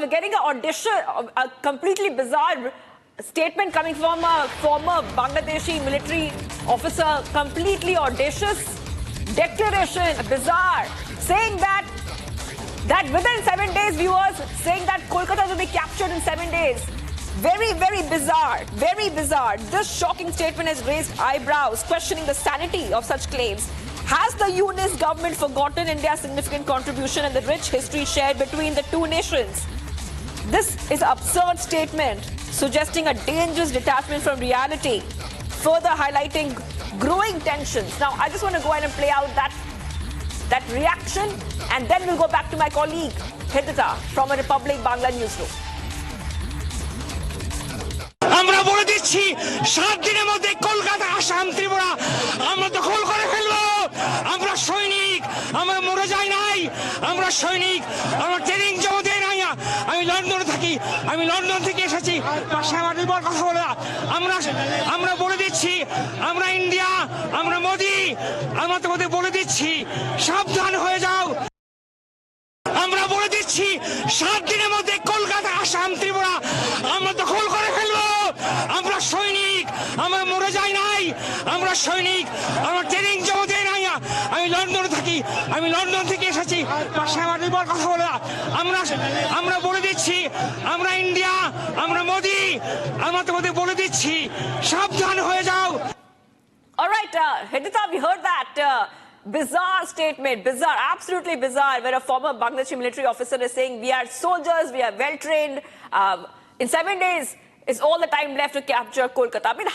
we're getting an audition, a completely bizarre statement coming from a former Bangladeshi military officer, completely audacious declaration, bizarre, saying that within 7 days, viewers, saying that Kolkata will be captured in 7 days. Very, very bizarre, very bizarre. This shocking statement has raised eyebrows, questioning the sanity of such claims. Has the UNIS government forgotten India's significant contribution and the rich history shared between the two nations? This is an absurd statement, suggesting a dangerous detachment from reality, further highlighting growing tensions. Now, I just want to go ahead and play out that reaction, and then we'll go back to my colleague, Hidita, from a Republic Bangla newsroom. আমরা বলে দিচ্ছি 7 দিনের মধ্যে কলকাতা আসাম ত্রিপুরা আমরা দখল করে ফেলবো। আমরা সৈনিক, আমরা মরে যাই নাই, আমরা সৈনিক, আমরা ট্রেনিং জমা দেই নাই। আমি লন্ডনে থাকি, আমি লন্ডন থেকে এসেছি, পাশে আমার নির্ভর কথা বলে আমরা বলে দিচ্ছি, আমরা ইন্ডিয়া, আমরা মোদি, আমরা তোমাদের বলে দিচ্ছি সাবধান হয়ে যাও। আমরা বলে দিচ্ছি 7 দিনের মধ্যে কলকাতা আসাম ত্রিপুরা আমরা দখল করে ফেলবো। আমরা সৈনিক, আমরা মরে যাই নাই, আমরা সৈনিক, আমরা ট্রেনিং জমা দেই নাই। আমি লন্ডনে থাকি, আমি লন্ডন থেকে এসেছি, পাশে আমার নির্ভর কথা বলে আমরা বলে দিচ্ছি, আমরা ইন্ডিয়া, আমরা মোদি, আমরা তোমাদের বলে দিচ্ছি সাবধান হয়ে যাও। All right, Hidita, we heard that bizarre statement, bizarre, absolutely bizarre, where a former Bangladeshi military officer is saying, we are soldiers, we are well-trained, in 7 days is all the time left to capture Kolkata. I mean,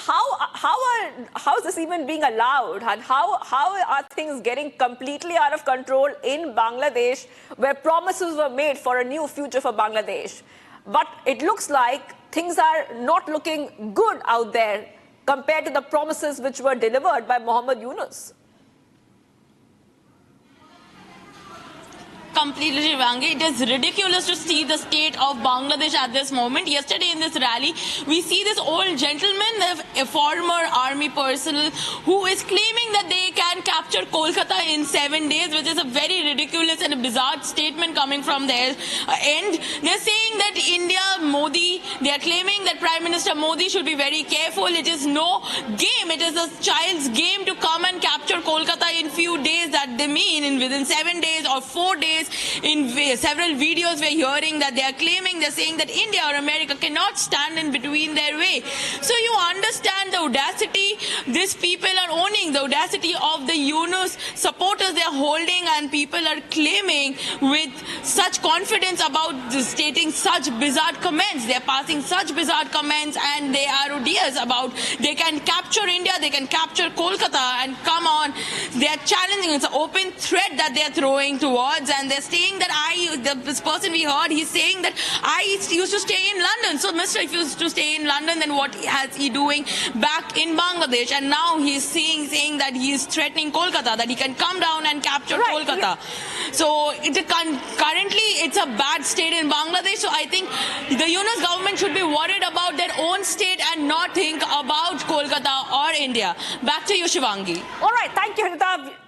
how is this even being allowed? And how are things getting completely out of control in Bangladesh, where promises were made for a new future for Bangladesh? But it looks like things are not looking good out there compared to the promises which were delivered by Mohammed Yunus. Completely, Shivangi. It is ridiculous to see the state of Bangladesh at this moment. Yesterday in this rally, we see this old gentleman, a former army personnel, who is claiming that they can capture Kolkata in 7 days, which is a very ridiculous and a bizarre statement coming from their end. They're saying that India, Modi, they are claiming that Prime Minister Modi should be very careful. It is no game. It is a child's game to come and capture Kolkata in few days, that they mean in within 7 days or 4 days. In several videos we're hearing that they are claiming, they're saying that India or America cannot stand in between their way. So you understand the audacity these people are owning, the audacity of the Yunus supporters they're holding, and people are claiming with such confidence about stating such bizarre comments. They're passing such bizarre comments, and they are odious about they can capture India, they can capture Kolkata, and come on, they're challenging. It's an open threat that they're throwing towards, and they're saying that this person we heard, he's saying that I used to stay in London. So Mr. if he used to stay in London, then what has he doing back in Bangladesh? And now he's saying that he's threatening Kolkata, that he can come down and capture Kolkata. So currently it's a bad state in Bangladesh. So I think the Yunus government should be worried about their own state and not think about Kolkata or India. Back to you, Shivangi. All right, thank you, Hidita.